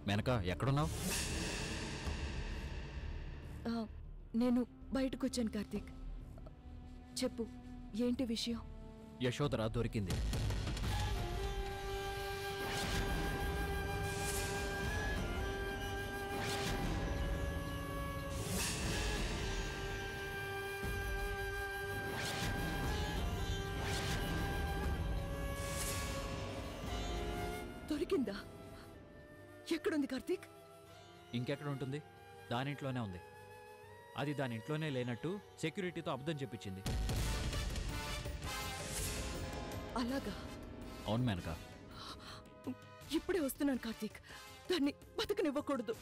మేనకా ఎక్కడున్నావు? నేను బయటకు వచ్చాను కార్తీక్. చెప్పు, ఏంటి విషయం? యశోధర దొరికింది. దొరికిందా? ఎక్కడుంది కార్తీక్? ఇంకెక్కడ ఉంటుంది? దానింట్లోనే ఉంది. అది దాని ఇంట్లోనే లేనట్టు సెక్యూరిటీతో అబద్ధం చెప్పించింది. అలాగా? అవును మేనకా. ఇప్పుడే వస్తున్నాను కార్తీక్. దాన్ని బతకనివ్వకూడదు,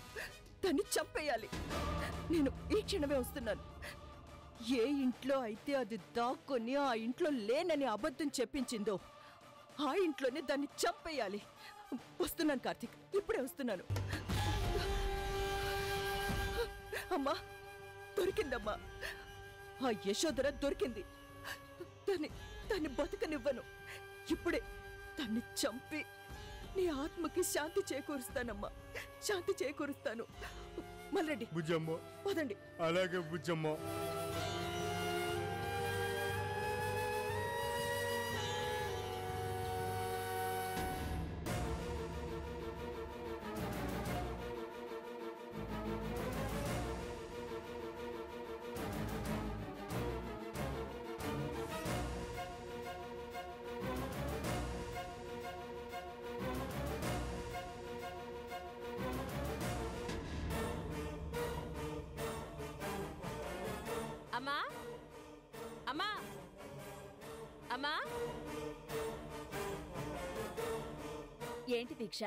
దాన్ని చంపేయాలి. నేను ఈ క్షణమే వస్తున్నాను. ఏ ఇంట్లో అయితే అది దాక్కొని ఆ ఇంట్లో లేనని అబద్ధం చెప్పించిందో ఆ ఇంట్లోనే దాన్ని చంపేయాలి. వస్తున్నాను కార్తీక్, ఇప్పుడే వస్తున్నాను. అమ్మా, దొరికిందమ్మా. ఆ యశోధర దొరికింది. దాన్ని బతకనివ్వను. ఇప్పుడే దాన్ని చంపి నీ ఆత్మకి శాంతి చేకూరుస్తానమ్మా, శాంతి చేకూరుస్తాను. మల్లెడ్డి, బుజ్జమ్మ, పదండి. అలాగే బుజ్జమ్మ. అమ్మా, అమ్మా, అమ్మా. ఏంటి దీక్ష?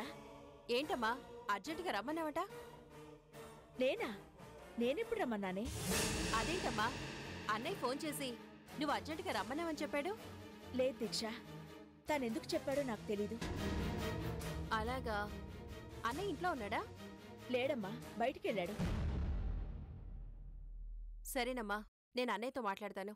ఏంటమ్మా అర్జెంటుగా రమ్మన్నావట? నేనెప్పుడు రమ్మన్నానే? అదేంటమ్మా, అన్నయ్య ఫోన్ చేసి నువ్వు అర్జెంటుగా రమ్మన్నావని చెప్పాడు. లేదు దీక్ష, తనెందుకు చెప్పాడో నాకు తెలీదు. అలాగా? అన్నయ్య ఇంట్లో ఉన్నాడా? లేడమ్మా, బయటికెళ్ళాడు. సరేనమ్మా, నేను అన్నయ్యతో మాట్లాడతాను.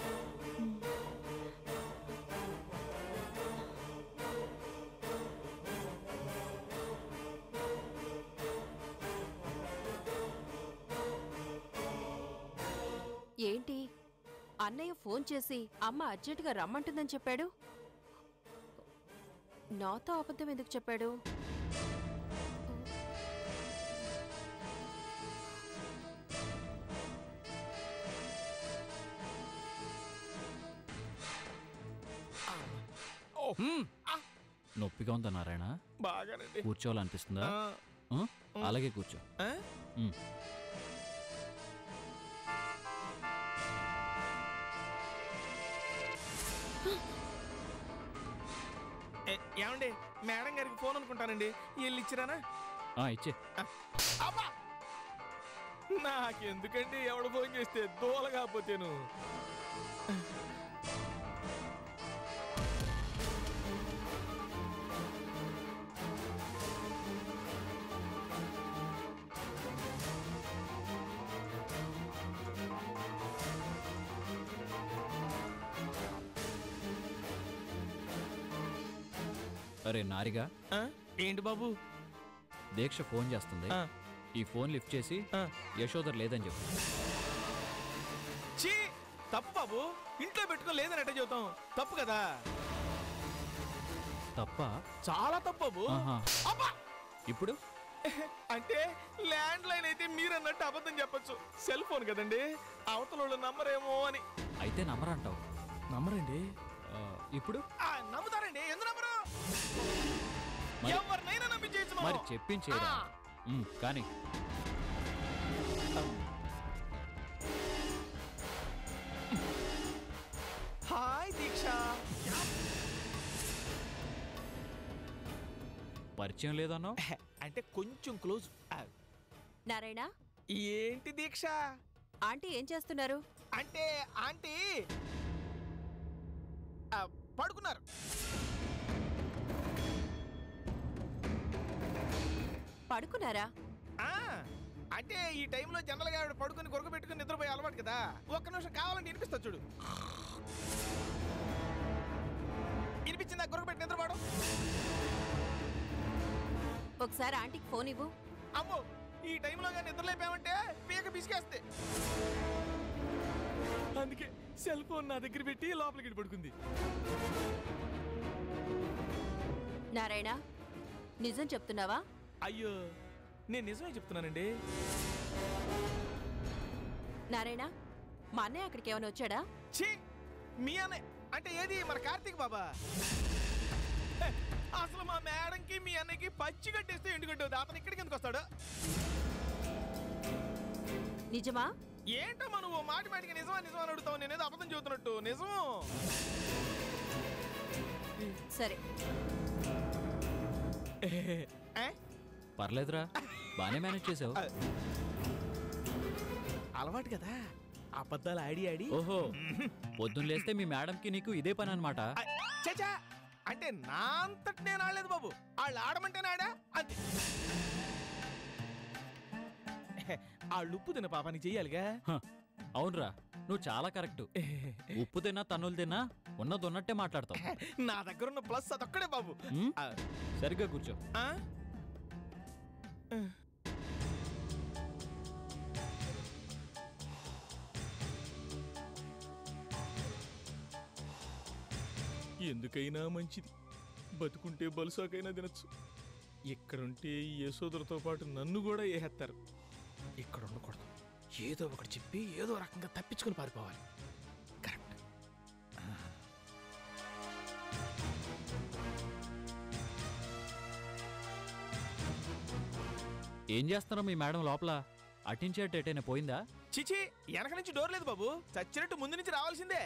ఏంటి, అన్నయ్య ఫోన్ చేసి అమ్మ అర్జెంటుగా రమ్మంటుందని చెప్పాడు? నాతో అబద్ధం ఎందుకు చెప్పాడు? నొప్పిగా ఉందా నారాయణ? బాగానండి. కూర్చోవాలనిపిస్తుందా? అలాగే కూర్చో. ఏమండి, మేడం గారికి ఫోన్ అనుకుంటానండి. వీళ్ళు ఇచ్చిరానా? ఇచ్చే. నాకెందుకండి, ఎవడు ఫోన్ చేస్తే దూల కాకపోతేను. అరే నారిగా, ఏంటి బాబు? దీక్ష ఫోన్ చేస్తుంది. ఈ ఫోన్ లిఫ్ట్ చేసి యశోధర్ లేదని చెప్పు. తప్పు బాబు, ఇంట్లో పెట్టుకొని లేదని ఎట్ట చెబుతాం? తప్పు కదా? తప్ప? చాలా తప్పు బాబు. ఇప్పుడు అంటే ల్యాండ్ లైన్ అయితే మీరన్నట్టు అబద్ధం చెప్పొచ్చు. సెల్ ఫోన్ కదండి, అవతల నమ్మరేమో అని. అయితే నమ్మరంటావు? నమ్మరండి. ఇప్పుడు నమ్ముతారండి, ఎందుకు నమ్మరు? ఎవరినైనా నమ్మించేయచ్చు. మరి చెప్పించేరా కానీ. హాయ్ దీక్ష. పరిచయం లేదన్నా? అంటే కొంచెం క్లోజ్. నారాయణ, ఏంటి దీక్ష? ఆంటీ ఏం చేస్తున్నారు? అంటే ఆంటీ పడుకున్నారు. పడుకున్నారా? అంటే ఈ టైంలో జనరల్ గా పడుకుని గొరక పెట్టుకుని నిద్రపోయే అలవాటు కదా. ఒక్క నిమిషం కావాలంటే వినిపిస్తా చూడు. వినిపించిందా? గొరక పెట్టి నిద్రపోవడం. ఒకసారి ఆంటీకి ఫోన్ ఇవ్వు. అమ్మో ఈ టైంలో కానీ నిద్రలేపామంటే పీక పిసికేస్తే. అందుకే సెల్ ఫోన్ నా దగ్గర పెట్టి లోపలికి పడుకుంది. నారాయణ, నిజం చెప్తున్నావా? అయ్యో, నేను నిజమే చెప్తున్నానండి. నారాయణ, మా అన్నయ్య అక్కడికి ఏమైనా వచ్చాడా? ఛీ, మీ అన్నయ్య అంటే ఏది? మన కార్తీక్ బాబా. అసలు మా మేడంకి మీ అన్నయ్యకి పచ్చి కట్టేస్తే ఎండుగడ్డవుతుంది. అతను ఇక్కడికి ఎందుకు వస్తాడు? నిజమా? ఏంటమ్మా నువ్వు మాటి మాటికి నిజమా నిజమా అని అడుగుతావు? నేనేదో అబద్ధం చెబుతున్నట్టు. నిజం. సరే. పర్లేదురా, బానే మేనేజ్ చేసావు. అలవాటు కదా అబద్ధాలు ఆడి ఆడి. ఓహో, పొద్దున్న లేస్తే మీ మేడంకి నీకు ఇదే పని అనమాట. చచా, అంటే నా అంతటి నేను ఆడలేదు బాబు. వాళ్ళు ఆడమంటేనే ఆడా అంతే. వాళ్ళు ఉప్పు తిన్న పాపానికి చెయ్యాలిగా. అవునరా, నువ్వు చాలా కరెక్ట్. ఉప్పు తిన్నా తన్నులు తిన్నా ఉన్నది ఉన్నట్టే మాట్లాడతావు. నా దగ్గర ఉన్న ప్లస్ అదొక్కడే బాబు. సరిగ్గా కూర్చో. ఎందుకైనా మంచిది, బతుకుంటే బలుసాకైనా తినచ్చు. ఇక్కడుంటే ఈ యశోదలతో పాటు నన్ను కూడా వేసేస్తారు. ఇక్కడ ఉండకూడదు. ఏదో ఒకటి చెప్పి ఏదో రకంగా తప్పించుకుని పారిపోవాలి. కరెక్ట్. ఏం చేస్తారో మీ మేడం లోపల? అటించి అటు ఎటైనా పోయిందా? చిచి, వెనక నుంచి డోర్ లేదు బాబు. చచ్చినట్టు ముందు నుంచి రావాల్సిందే.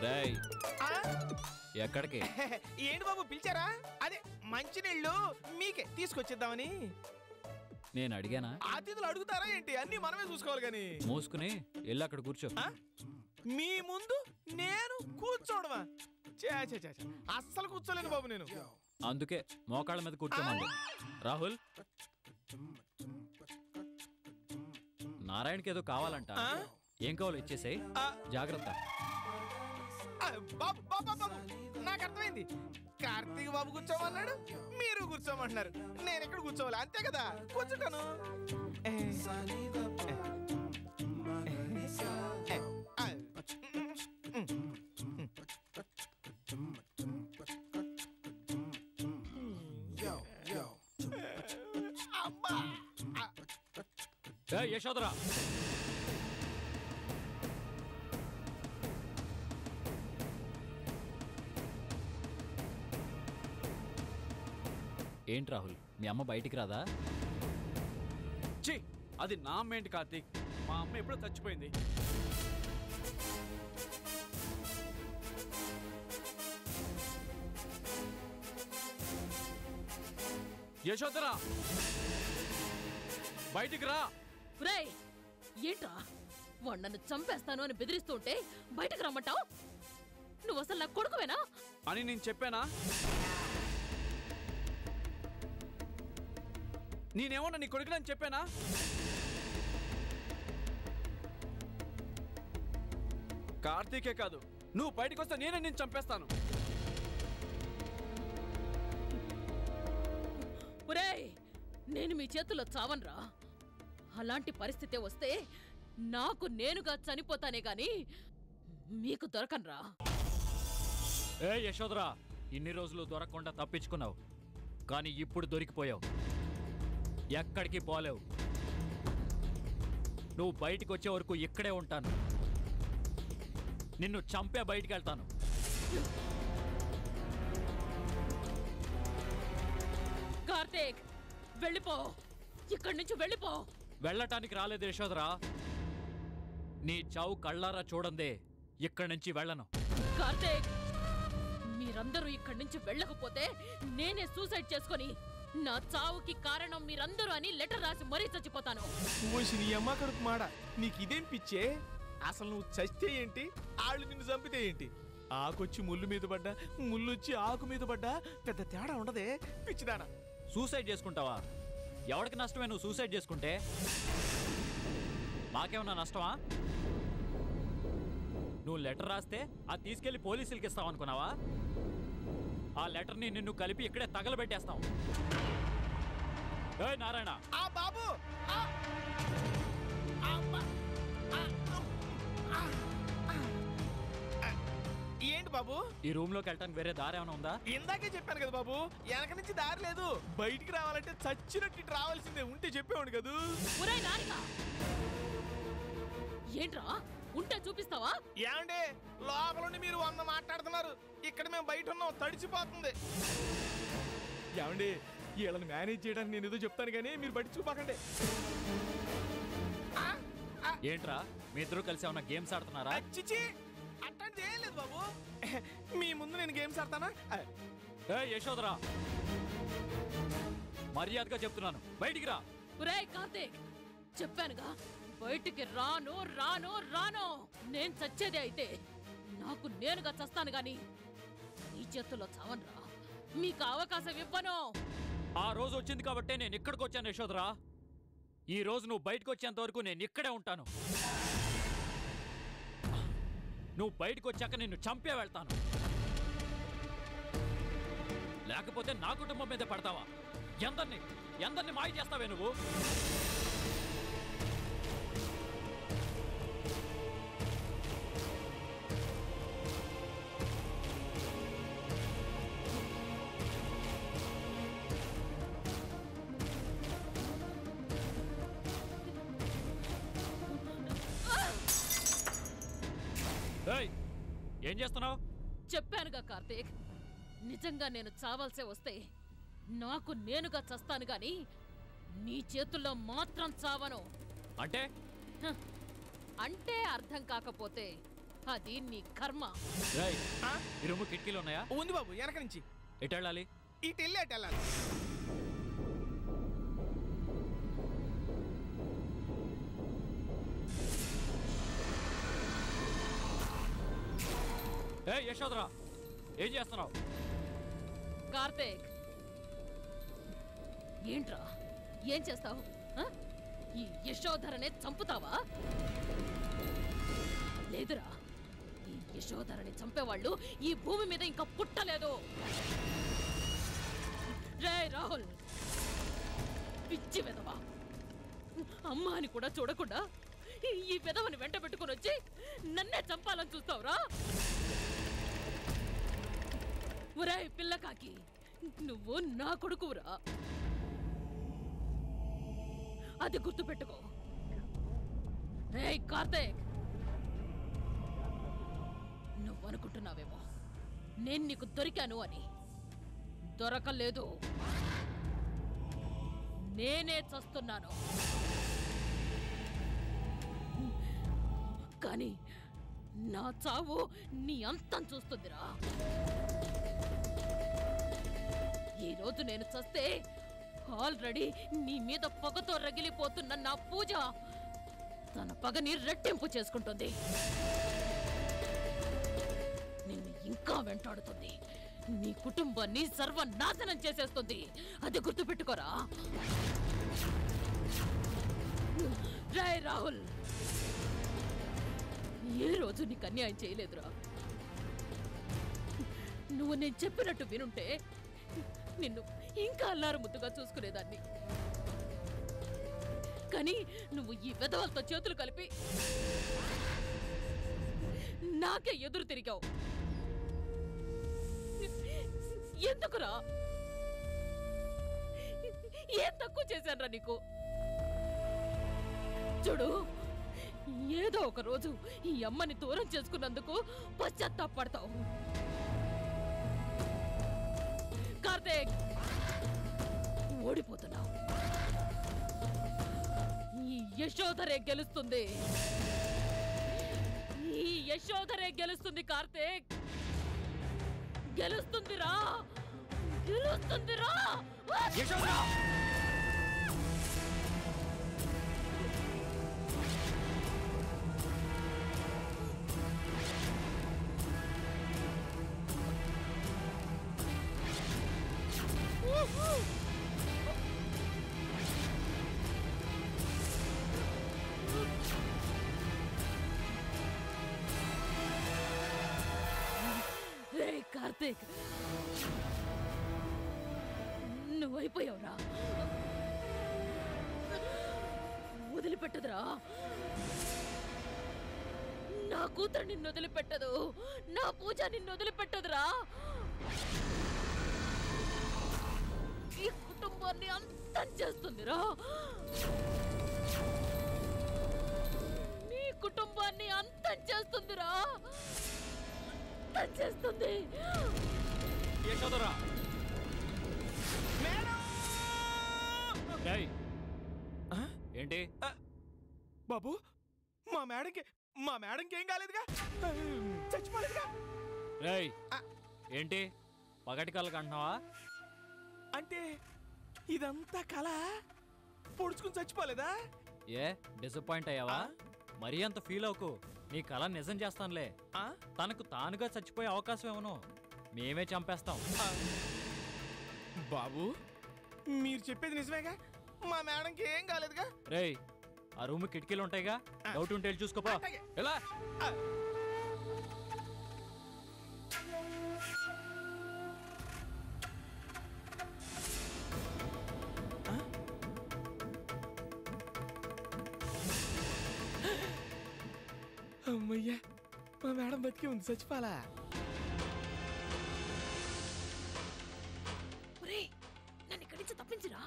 రేయ్, ఎక్కడికి? ఏంటి బాబు పిలిచారా? అదే మంచినీళ్ళు మీకే తీసుకొచ్చేద్దామని. నేను అడిగానా? అతిథులు అడుగుతారా ఏంటి? అన్ని మనమే చూసుకోవాలి గాని. మూసుకుని వెళ్ళి అక్కడ కూర్చో. మీ ముందు నేను కూర్చోవడమా? అస్సలు కూర్చోలేను బాబు నేను. అందుకే మోకాళ్ళ మీద కూర్చోమంది. రాహుల్, నారాయణకి ఏదో కావాలంట. ఏం కావాలో ఇచ్చేసాయి. జాగ్రత్త. బాబు బాబు బాబు, నాకు అర్థమైంది. కార్తీక్ బాబు కూర్చోమన్నాడు, మీరు కూర్చోమంటున్నారు. నేను ఎక్కడ కూర్చోవాలి? అంతే కదా, కూర్చుంటాను. యశోదరా, ఏంటి రాహుల్, మీ అమ్మ బయటికి రాదా? ఛీ, అది నా అమ్మేంటి కార్తీక్? మా అమ్మ ఎప్పుడో చచ్చిపోయింది. యశోదరా, బయటికి రా. రేయ్, ఏంట్రా వాడు నన్ను చంపేస్తాను అని బెదిరిస్తుంటే బయటకు రమ్మంటావు? నువ్వు అసలు నా కొడుకువేనా అని నేను చెప్పానా? నేనేమన్నా నీ కొడుకునని చెప్పానా? కార్తీకే కాదు, నువ్వు బయటకు వస్తే నేనే నేను చంపేస్తాను. ఒరేయ్, నేను మీ చేతుల్లో చావన్రా. అలాంటి పరిస్థితి వస్తే నాకు నేనుగా చనిపోతానే గాని మీకు దొరకన్రా. ఏ యశోదరా, ఇన్ని రోజులు దొరకకుండా తప్పించుకున్నావు, కానీ ఇప్పుడు దొరికిపోయావు. ఎక్కడికి పోలేవు. నువ్వు బయటికి వచ్చే వరకు ఇక్కడే ఉంటాను. నిన్ను చంపే బయటికి వెళ్తాను. కార్తీక్, వెళ్ళిపో, ఇక్కడి నుంచి వెళ్ళిపో. వెళ్ళటానికి రాలేదు యశోదరా. నీ చావు కళ్ళారా చూడందే ఇక్కడి నుంచి వెళ్ళను. కార్తీక్, మీరందరూ ఇక్కడి నుంచి వెళ్ళకపోతే నేనే సూసైడ్ చేసుకొని నా చావుకి కారణం మీరందరూ అని లెటర్ రాసి మరీ చచ్చిపోతాను. నీ అమ్మ కడుపు మాడ, నీకు ఇదేం పిచ్చే? అసలు నువ్వు చస్తే ఏంటి, ఆళ్ళు నిన్ను చంపితే ఏంటి? ఆకొచ్చి ముళ్ళు మీద పడ్డా, ముళ్ళొచ్చి ఆకు మీద పడ్డా పెద్ద తేడా ఉండదే పిచ్చిదానా. సూసైడ్ చేసుకుంటావా? ఎవరికి నష్టమే నువ్వు సూసైడ్ చేసుకుంటే? మాకేమన్నా నష్టమా? నువ్వు లెటర్ రాస్తే అది తీసుకెళ్లి పోలీసులకి ఇస్తావు అనుకున్నావా? ఆ లెటర్ని నిన్ను కలిపి ఇక్కడే తగలబెట్టేస్తాం. ఏ నారాయణ, బాబు ఏంటి బాబు? ఈ రూమ్ లోకి వెళ్ళటానికి వేరే దారి ఏమైనా ఉందా? ఇందాకే చెప్పాను కదా బాబు, వెనక నుంచి దారి లేదు. బయటికి రావాలంటే చచ్చినట్టు ఇటు రావాల్సిందే. ఉంటే చెప్పేవాడు కదా. ఏంట్రా ఉంటే చూపిస్తావా? ఏమండి, లోపల నుండి మీరు 100 మాట్లాడుతున్నారు, ఇక్కడ మేము బయట ఉన్నాం, తడిచిపోతుంది. ఏమండి, వీళ్ళని మేనేజ్ చేయడానికి నేను ఏదో చెప్తాను కానీ మీరు బయట చూపాకండి. ఏంట్రా మీ ఇద్దరు కలిసి ఏమన్నా గేమ్స్ ఆడుతున్నారా? చిచి, అట్లాంటిది ఏం లేదు బాబు. మీ ముందు నేను గేమ్స్ ఆడతానా? ఏ యశోదరా, మర్యాదగా చెప్తున్నాను, బయటికి రా. ఒరేయ్ కార్తీక్, చెప్పానుగా బయటికి రాను రాను రాను. నేను చచ్చేదే అయితే నాకు నేనుగా చస్తాను గాని నీ చేతుల్లో చావనురా. మీకు అవకాశం ఇవ్వను. ఆ రోజు వచ్చింది కాబట్టే నేను ఇక్కడికి వచ్చాను యశోదరా. ఈ రోజు నువ్వు బయటకు వచ్చేంత వరకు నేను ఇక్కడే ఉంటాను. నువ్వు బయటకు వచ్చాక నిన్ను చంపే వెళ్తాను. లేకపోతే నా కుటుంబం మీద పడతావా? ఎందరిని మాయ చేస్తావే నువ్వు? ఏం చేస్తున్నావు? చెప్పానుగా కార్తీక్, నిజంగా నేను చావాల్సే వస్తే నాకు నేనుగా చస్తాను గాని నీ చేతుల్లో మాత్రం చావను. అంటే అంటే అర్థం కాకపోతే అది నీ కర్మ. ఈ రూమ్ కిటికీలు ఉన్నాయా? ఉంది బాబు, వెనక నుంచి. ఎటు వెళ్ళాలి? ఇటు వెళ్ళి అటు వెళ్ళాలి. ఏ యశోదరా, ఏం చేస్తున్నావు? కార్తీక్, ఏంట్రా ఏం చేస్తావు? ఈ యశోధరనే చంపుతావా? లేదురా, ఈ యశోధరని చంపేవాళ్ళు ఈ భూమి మీద ఇంకా పుట్టలేదు. రే రాహుల్, పిచ్చి వెధవా, అమ్మ అని కూడా చూడకుండా ఈ వెధవని వెంట పెట్టుకుని వచ్చి నన్నే చంపాలని చూస్తావురా? ఒరేయ్ పిల్లకాకి, నువ్వు నా కొడుకురా, అది గుర్తుపెట్టుకో. రేయ్ కార్తీక్, నువ్వనుకుంటున్నావేమో నేను నీకు దొరికాను అని. దొరకలేదు, నేనే చస్తున్నాను. కానీ నా చావు నీ అంతం చూస్తుందిరా. ఈరోజు నేను చస్తే ఆల్రెడీ నీ మీద పొగతో రగిలిపోతున్న నా పూజ తన పగని రెట్టింపు చేసుకుంటుంది. నిన్ను ఇంకా వెంటాడుతుంది, నీ కుటుంబాన్ని సర్వనాశనం చేసేస్తుంది. అది గుర్తుపెట్టుకోరా. రాయ్ రాహుల్, ఏ రోజు నీకు అన్యాయం చేయలేదురా. నువ్వు నేను చెప్పినట్టు వినుంటే నిన్ను ఇంకా అల్లారు ముద్దుగా చూసుకునేదాన్ని. కానీ నువ్వు ఈ వెధవలతో చేతులు కలిపి నాకే ఎదురు తిరిగావు. ఎందుకురా? ఏం తక్కువ చేశానురా నీకు? చూడు, ఏదో ఒక రోజు ఈ అమ్మని దూరం చేసుకున్నందుకు పశ్చాత్తాపడతావు. కార్తీక్, ఓడిపోతున్నావు. ఈ యశోధరే గెలుస్తుంది. ఈ యశోధరే గెలుస్తుంది కార్తీక్. గెలుస్తుందిరా, గెలుస్తుందిరా. యశోదరా, కార్తీక్ నువ్వైపోయావురా. వదిలిపెట్టదురా. నా కూతురు నిన్ను వదిలిపెట్టదు. నా పూజ నిన్ను వదిలిపెట్టదురా. ఈ కుటుంబాన్ని అంతం చేస్తుందిరా. నీ కుటుంబాన్ని అంతం చేస్తుందిరా. అంతం చేస్తుంది. యశోదరా ఏంటి బాబు, మా మేడంకి ఏం కాలేదుగా, చచ్చిపోలేదుగా. రేయ్ ఏంటి పగటి కళ్ళకి అంటున్నావా? అంటే ఇదంతా కళ, పొడుచుకుని చచ్చిపోలేదా? ఏ డిసప్పాయింట్ అయ్యావా? మరీ అంత ఫీల్ అవుకు. నీ కళ నిజం చేస్తానులే. తనకు తానుగా చచ్చిపోయే అవకాశం ఏమను మేమే చంపేస్తాం. బాబు మీరు చెప్పేది నిజమేగా? మా మేడంకి ఏం కాలేదుగా? రేయ్ ఆ రూమ్ కిటికీలు ఉంటాయిగా, డౌట్ ఉంటే వెళ్ళి చూసుకోపా. ఎలా అమ్మయ్యా, మా మేడం బతికి ఉంది, చచ్చిపోలా. నన్ను ఇక్కడి నుంచి తప్పించురా.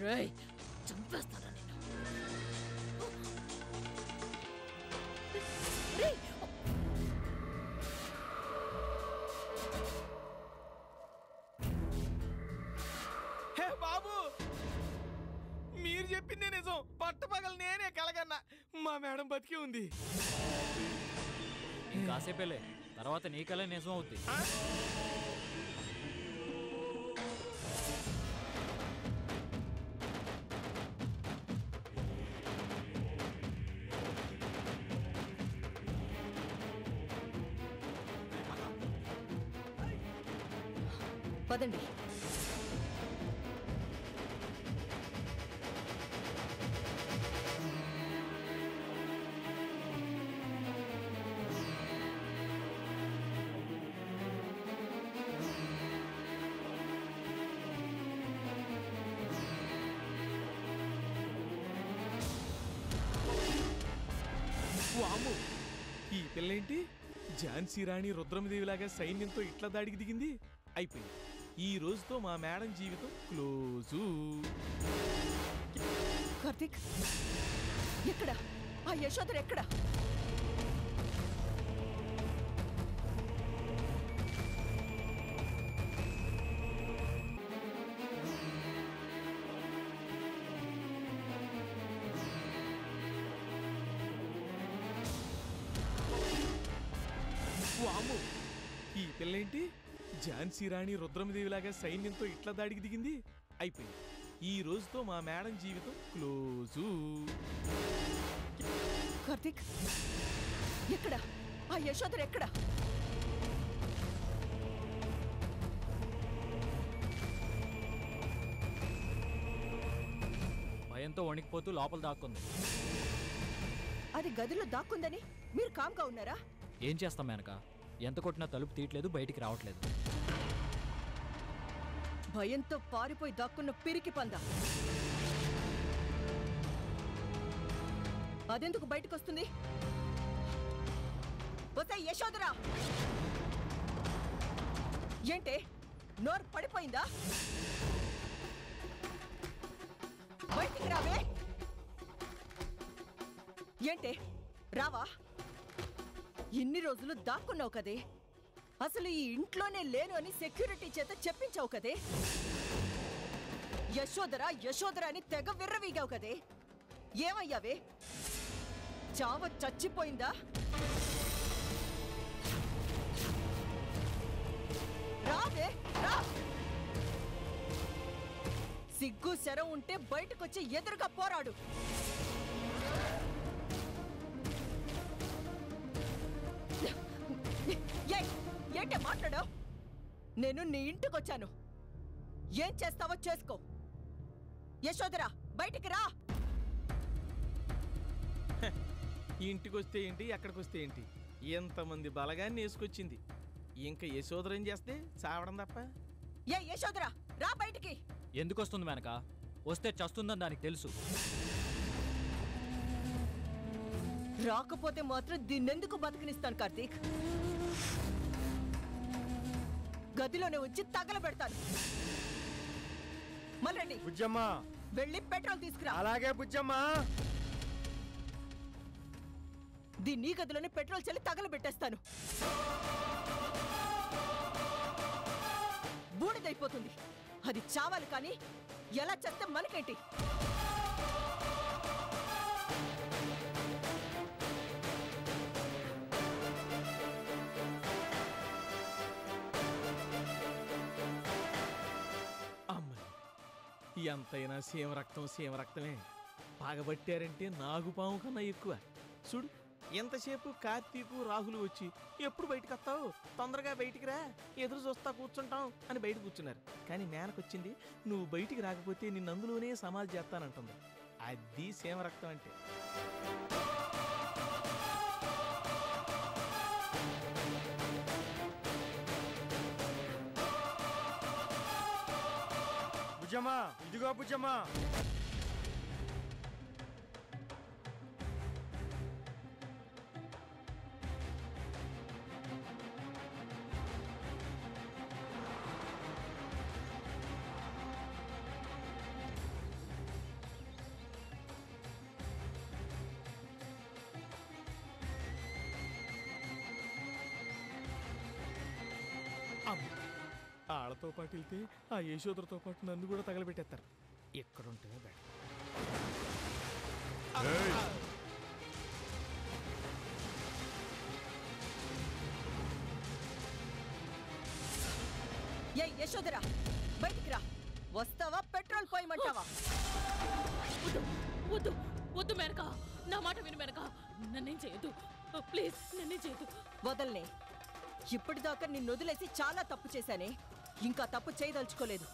రేయ్ చంపేస్తారా నిన్ను. హే బాబు, మీరు చెప్పిందే నిజం. పట్టపగలు నేనే కలగన్నా. మా మేడం బతికి ఉంది. ఇంకాసేపేలే, తర్వాత నీ కళ నిజం అవుద్ది. పదండి. వాము, ఈ పిల్లేంటి ఝాన్సీ రాణి రుద్రమదేవిలాగా సైన్యంతో ఇట్లా దాడికి దిగింది? అయిపోయింది. ఈ రోజుతో మా మేడం జీవితం క్లోజు. కార్తీక్ ఎక్కడ? ఆ యశోదర్ ఎక్కడ? వాము, ఈ పిల్లేంటి ఝాన్సీ రాణి రుద్రమదేవిలాగా సైన్యంతో ఇట్లా దాడికి దిగింది? అయిపోయింది. ఈ రోజుతో మా మేడం జీవితం క్లోజు. కార్తీక్ ఎక్కడ? ఆ యశోదర్ ఎక్కడ? భయంతో వణికిపోతూ లోపల దాక్కుంది. అది గదిలో దాక్కుందని మీరు కామ్గా ఉన్నారా? ఏం చేస్తాం మేనక? ఎంత కొట్టినా తలుపు తీయట్లేదు, బయటికి రావట్లేదు. భయంతో పారిపోయి దాక్కున్న పిరికి పంద అదెందుకు బయటకు వస్తుంది? వస్తే యశోదరా, ఏంటే నోరు పడిపోయిందా? బయటికి రావే. ఏంటే రావా? ఇన్ని రోజులు దాక్కున్నావు కదే, అసలు ఈ ఇంట్లోనే లేను అని సెక్యూరిటీ చేత చెప్పించావు కదే. యశోదరా యశోదరా అని తెగ విర్రవీగావు కదే. ఏమయ్యావే? చావ చచ్చిపోయిందా? రావే రా. సిగ్గు శరం ఉంటే బయటకొచ్చి ఎదురుగా పోరాడు. ఏంటే మాట్లాడావు? నేను నీ ఇంటికొచ్చాను. ఏం చేస్తావో చేసుకో. యశోదరా బయటికి రా. ఇంటికి వస్తే ఏంటి, ఎక్కడికి వస్తే ఏంటి, ఎంతమంది బలగాన్ని వేసుకొచ్చింది. ఇంకా యశోదరం చేస్తే చావడం తప్ప. ఏ యశోదరా, రా బయటికి. ఎందుకు వస్తుంది మేనక? వస్తే చస్తుందని దానికి తెలుసు. రాకపోతే మాత్రం దీన్నెందుకు బతికినిస్తాను కార్తీక్? గదిలోనే వచ్చి తగలబెడతాను. మళ్ళీ బుజ్జమ్మా, వెళ్ళి పెట్రోల్ తీసుకురా. అలాగే బుజ్జమ్మా. దీన్ని గదిలోనే పెట్రోల్ చల్లి తగలబెట్టేస్తాను. బూడిదైపోతుంది. అది చావాలి కానీ ఎలా చేస్తే మనకేంటి? ఎంతైనా సీమ రక్తమే. పగబట్టారంటే నాగుపాము కన్నా ఎక్కువ. చూడు, ఎంతసేపు కార్తీకు రాహులు వచ్చి ఎప్పుడు బయటకు వస్తావు, తొందరగా బయటికి రా, ఎదురు చూస్తా కూర్చుంటాం అని బయట కూర్చున్నారు. కానీ మేనకొచ్చింది, నువ్వు బయటికి రాకపోతే నిన్ను అందులోనే సమాధి చేస్తానంటుంది. అది సీమ రక్తం అంటే. బుజ్జమ్మా, ఇదిగో బుజ్జమ్మా. వాళ్ళతో పాటు వెళ్తే ఆ యశోదరతో పాటు నన్ను కూడా తగలబెట్టేస్తారు. ఎక్కడుంటే బెటర్. ఏ యశోదరా, బయటికి రా. వస్తావా పెట్రోల్ పోయమంటావా? వద్దు వద్దు మేనక, నా మాట విను మేనక. నన్నేం చేయొద్దు ప్లీజ్, నన్నేం చేయొద్దు. వదలనే. ఇప్పటిదాకా నిన్ను వదిలేసి చాలా తప్పు చేశానే. ఇంకా తప్పు చేయదలుచుకోలేదు.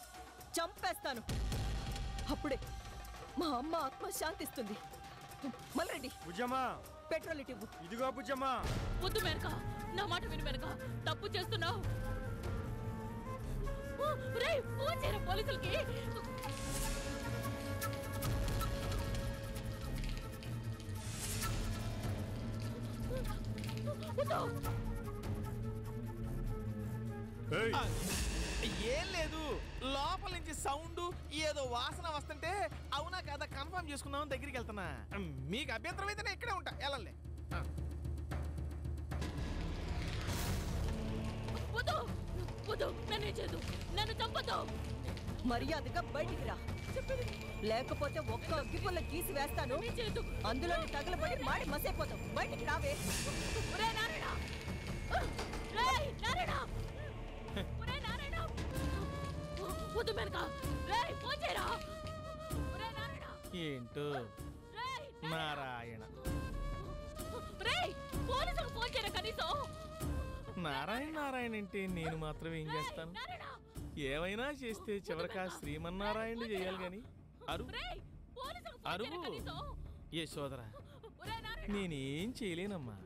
చంపేస్తాను. అప్పుడే మా అమ్మ ఆత్మ శాంతిస్తుంది. మల్రెడ్డి, బుజ్జమ్మా, పెట్రోల్ ఇటు ఇవ్వు. ఇదిగో బుజ్జమ్మా. వద్దు మేనక, నా మాట విను మేనక. తప్పు చేస్తున్నావు. ఫోన్ చేయరా పోలీసులకి. ఏం లేదు, లోపల నుంచి సౌండ్ ఏదో వాసన వస్తుంటే అవునా కదా కన్ఫర్మ్ చేసుకుందామని దగ్గరికి వెళ్తున్నా. మీకు అభ్యంతరం అయితే ఇక్కడే ఉంటా, వెళ్ళలే. వద్దు వద్దు, నన్నే చేయదు, నన్ను చంపదు. మర్యాదగా బయటికి రా, లేకపోతే ఒక్క అగ్గిపుల్ల గీసి వేస్తాను. అందులో తగలబడి మాడి మసైపోతావు. బయటికి రావే. వద్దు మేనక, ఫోన్ చేయరా. ఏంటో నారాయణ. పోలీసులకు ఫోన్ చేయరా కనీసం. నారాయణ నారాయణ అంటే నేను మాత్రం ఏం చేస్తాను? ఏమైనా చేస్తే చివరికా శ్రీమన్నారాయణ చేయాలి గాని అరువు యశోదరా, నేనేం చేయలేనమ్మా.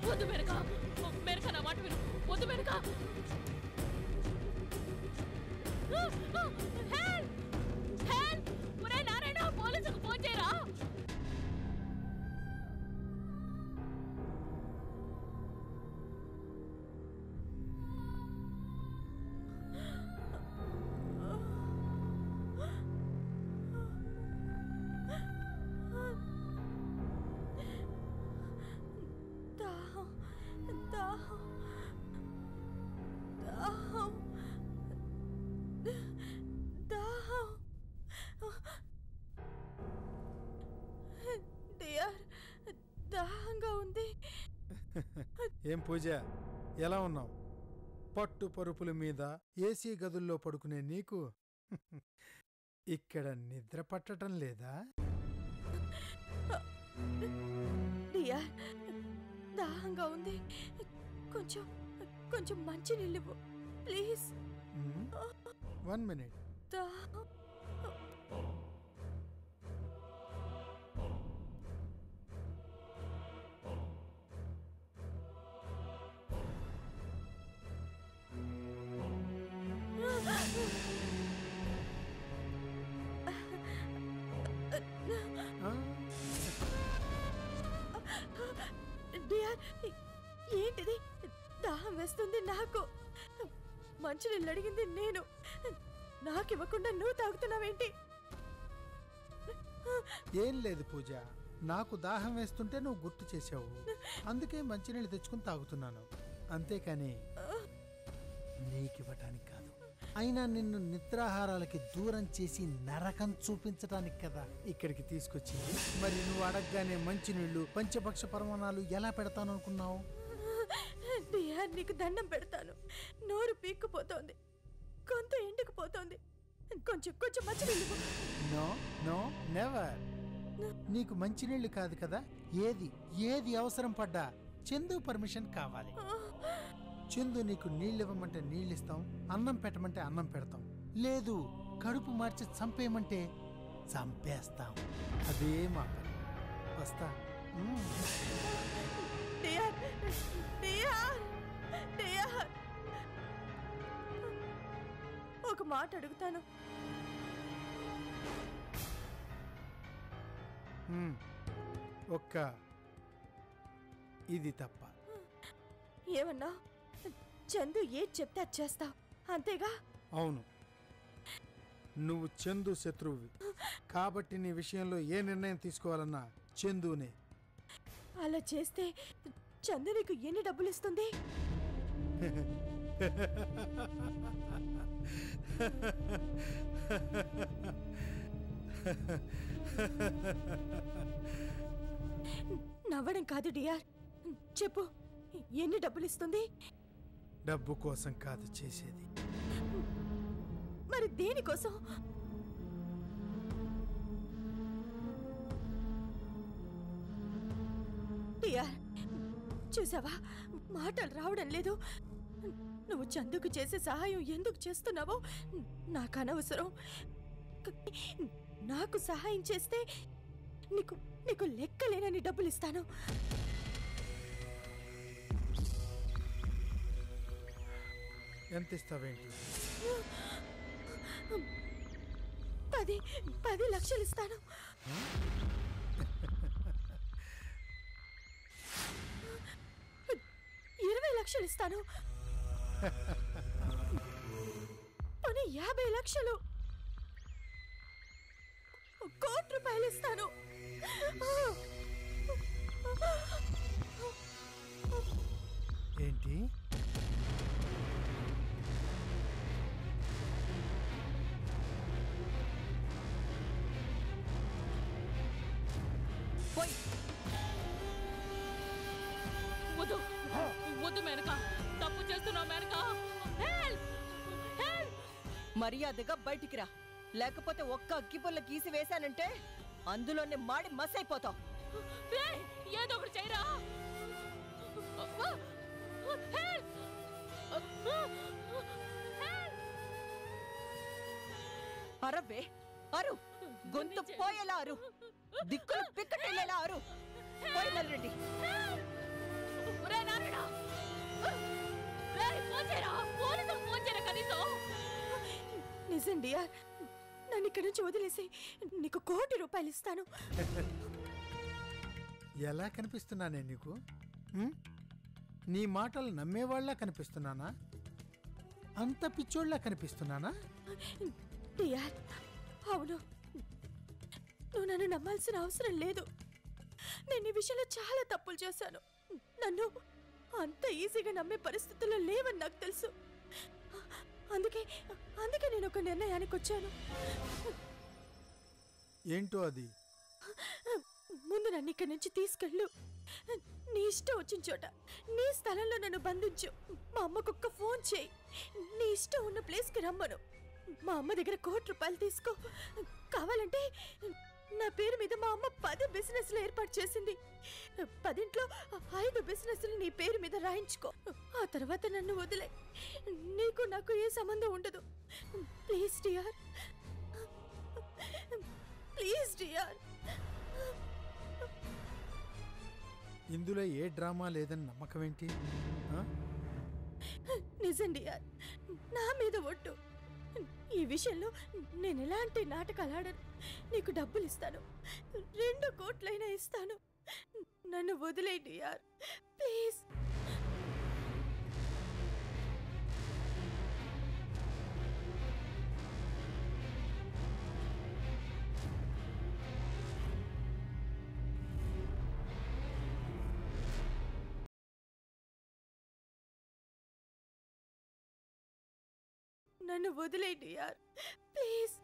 వద్దు మెరక, మెరక నా మాట విను. వద్దు మెరక. నారాయణ, పోలీసుకు ఫోన్ చేయరా. ఏం పూజ, ఎలా ఉన్నావు? పట్టు పరుపుల మీద ఏసీ గదుల్లో పడుకునే నీకు ఇక్కడ నిద్ర పట్టడం లేదా? డియర్, దాహంగా ఉంది. కొంచెం కొంచెం మంచి నీళ్ళు ప్లీజ్. 1 minute. దాహం. డియర్, ఏంటిది? దాహం వేస్తుంది నాకు. మంచినీళ్ళు అడిగింది నేను, నాకివ్వకుండా నువ్వు తాగుతున్నావేంటి? ఏం లేదు పూజ, నాకు దాహం వేస్తుంటే నువ్వు గుర్తు చేసావు, అందుకే మంచినీళ్ళు తెచ్చుకుని తాగుతున్నాను. అంతేకాని నీకివ్వటానికి కాదు. అయినా నిన్ను నిద్రాహారాలకి దూరం చేసి నరకం చూపించటానికి కదా ఇక్కడికి తీసుకొచ్చింది. మరి నువ్వు అడగగానే మంచినీళ్ళు, పంచపక్ష పరమాణాలు ఎలా పెడతాను అనుకున్నావు? డియర్, నీకు దండం పెడతాను. నోరు పీక్కుపోతోంది, గొంతు ఎండుకుపోతోంది. కొంచెం కొంచెం మంచినీళ్ళు. No no never. నీకు మంచినీళ్ళు కాదు కదా, ఏది అవసరం పడ్డా చందు పర్మిషన్ కావాలి. చందు నీకు నీళ్ళు ఇవ్వమంటే నీళ్ళు ఇస్తాం, అన్నం పెట్టమంటే అన్నం పెడతాం, లేదు కడుపు మార్చి చంపేయమంటే చంపేస్తాం. అదే మా పని. వస్తా. డియర్, డియర్, డియర్, ఒక మాట అడుగుతాను. ఒక్క ఇది తప్ప. ఏమన్నా? చందు ఏది చెప్తే అది చేస్తావు, అంతేగా? అవును, నువ్వు చందు శత్రువువి కాబట్టి నీ విషయంలో ఏ నిర్ణయం తీసుకోవాలన్నా చందునే. అలా చేస్తే చందు నీకు ఎన్ని డబ్బులు ఇస్తుంది? నవ్వడం కాదు డియర్, చెప్పు, ఎన్ని డబ్బులు ఇస్తుంది? డబ్బు కోసం కాదు చేసేది. మరి దేనికోసం? డియర్, చూసావా, మాటలు రావడం లేదు. నువ్వు చందుకు చేసే సహాయం ఎందుకు చేస్తున్నావో నాకు అనవసరం. నాకు సహాయం చేస్తే నీకు నీకు లెక్కలేనని డబ్బులు ఇస్తాను. ఎంత ఇస్తావేంటి? 10 లక్షలు ఇస్తాను. 20 లక్షలు ఇస్తాను. 50 లక్షలు, 1 కోటి రూపాయలు ఇస్తాను. ఏంటి? వద్దు వద్దు మేనక, తప్పు చేస్తున్నావు మేనక. మర్యాదగా బయటికి రా, లేకపోతే ఒక్క అగ్గిపుల్ల గీసి వేశానంటే అందులోనే మాడి మసైపోతావు. ఏదో ఒకటి చేయరా. అరవే అరు, గొంతు పోయేలా అరు, దిక్కులు పిక్కటెళ్ళేలా అరు. పోయినరండి. నిజం డియర్, నన్ను ఇక్కడి నుంచి వదిలేసి నీకు 1 కోటి రూపాయలు ఇస్తాను. ఎలా కనిపిస్తున్నానే నీకు? నీ మాటలు నమ్మేవాళ్ళ కనిపిస్తున్నానా? అంత పిచ్చోళ్ళ కనిపిస్తున్నానా? డియర్, అవును, నువ్వు నన్ను నమ్మాల్సిన అవసరం లేదు. నేను ఈ విషయంలో చాలా తప్పులు చేశాను. నన్ను అంత ఈజీగా నమ్మే పరిస్థితుల్లో లేవని నాకు తెలుసు. అందుకే నేను ఒక నిర్ణయానికి వచ్చాను. ఏంటో అది? ముందు నన్ను ఇక్కడి నుంచి తీసుకెళ్ళు. నీ ఇష్టం వచ్చిన చోట, నీ స్థలంలో నన్ను బంధించు. మా అమ్మకు ఒక్క ఫోన్ చేయి, నీ ఇష్టం ఉన్న ప్లేస్కి రమ్మను. మా అమ్మ దగ్గర 1 కోటి రూపాయలు తీసుకో. కావాలంటే నా పేరు మీద మా అమ్మ 10 బిజినెస్లు ఏర్పాటు చేసింది. 10 5 బిజినెస్లు నీ పేరు మీద రాయించుకో. ఆ తర్వాత నన్ను వదిలే. నీకు నాకు ఏ సంబంధం ఉండదు. Please dear, please dear. ఇందులో ఏ డ్రామా లేదని నమ్మకం ఏంటి? నిజం డియర్, నా మీద ఒట్టు. ఈ విషయంలో నేను ఎలాంటి నాటకాలు ఆడను. నీకు డబ్బులు ఇస్తాను, 2 కోట్లైనా ఇస్తాను. నన్ను వదిలే డియర్, ప్లీజ్. నన్ను వదిలే డియర్, ప్లీజ్.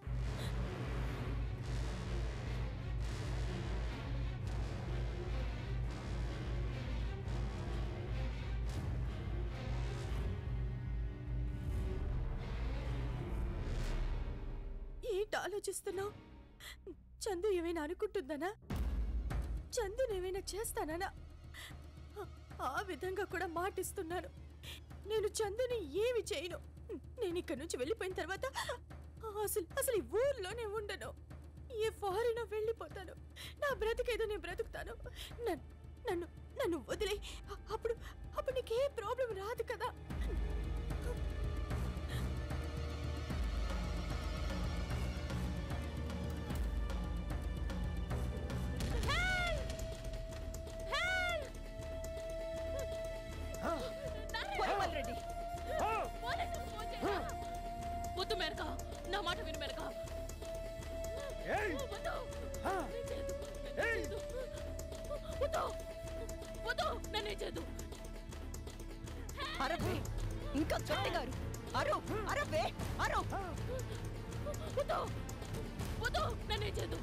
ఏంటి ఆలోచిస్తున్నావు? చందు ఏమైనా అనుకుంటుందనా? చందునేమైనా చేస్తానా? ఆ విధంగా కూడా మాటిస్తున్నాను. నేను చందుని ఏమి చేయను. నేను ఇక్కడి నుంచి వెళ్ళిపోయిన తర్వాత అసలు ఈ ఊర్లోనే ఉండను. ఏ ఫారిన్ వెళ్ళిపోతాను. నా బ్రతికేదో నేను బ్రతుకుతాను. నన్ను వదిలే. అప్పుడు నీకే ప్రాబ్లం రాదు కదా. వద్దు మేనక, నా మాట విను మేనక. వద్దు, నన్నే చేదు. అరవే, ఇంకా గట్టిగా అరవే, వద్దు, నన్నే చేదు.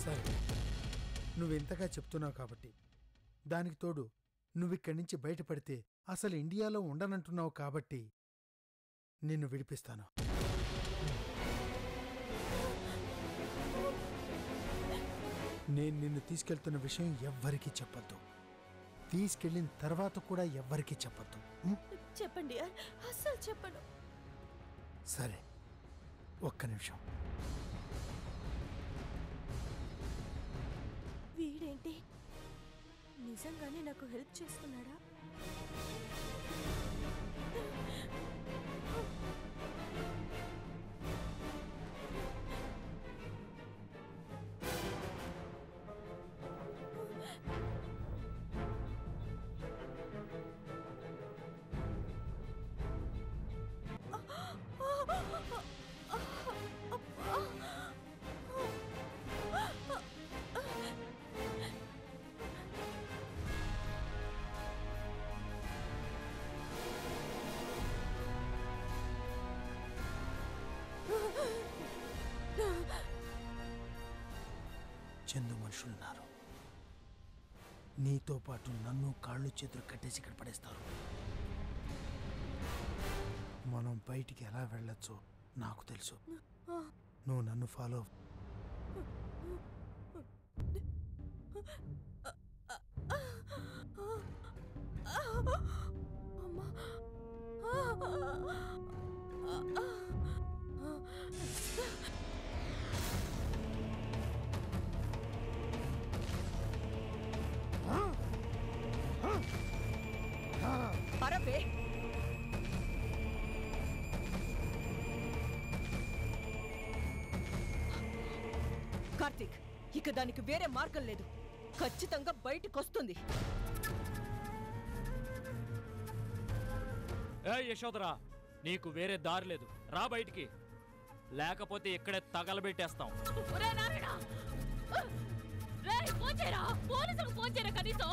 సరే, నువ్వెంతగా చెప్తున్నావు కాబట్టి, దానికి తోడు నువ్విక్కడి నుంచి బయటపడితే అసలు ఇండియాలో ఉండనంటున్నావు కాబట్టి నిన్ను విడిపిస్తాను. నేను నిన్ను తీసుకెళ్తున్న విషయం ఎవ్వరికీ చెప్పొద్దు. తీసుకెళ్ళిన తర్వాత కూడా ఎవ్వరికీ చెప్పొద్దు. చెప్పండి, అస్సలు చెప్పను. సరే, ఒక్క నిమిషం. వీడేంటి నిజంగానే నాకు హెల్ప్ చేస్తున్నాడా? చందు మనుషులున్నారు. నీతో పాటు నన్ను కాళ్ళు చేతులు కట్టేసి ఇక్కడ పడేస్తారు. మనం బయటికి ఎలా వెళ్ళొచ్చో నాకు తెలుసు. నువ్వు నన్ను ఫాలో. అరవే, కార్తీక్, ఇక దానికి వేరే మార్గం లేదు. ఖచ్చితంగా బయటకొస్తుంది. యశోదరా, నీకు వేరే దారి లేదు. రా బయటికి, లేకపోతే ఇక్కడే తగలబెట్టేస్తాం. పోలీసులకు ఫోన్ చేయరా కనీసం.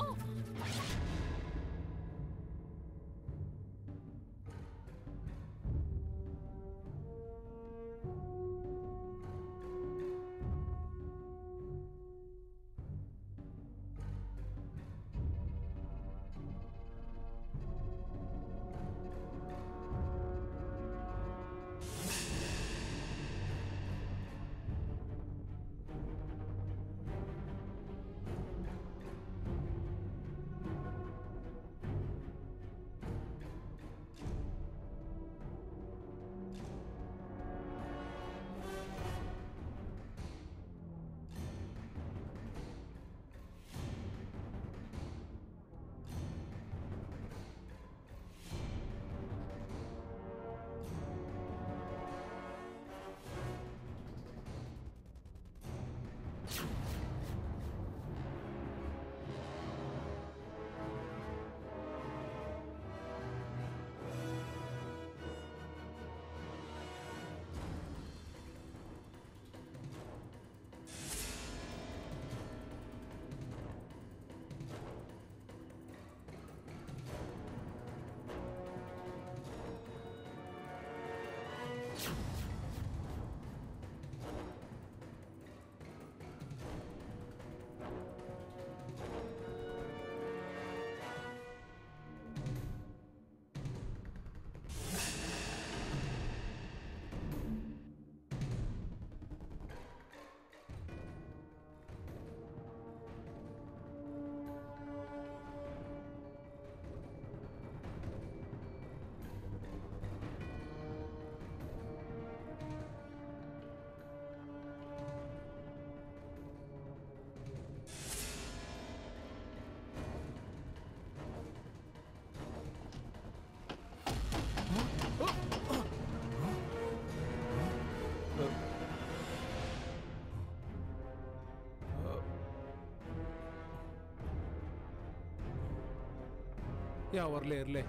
ఎవరు లేరులే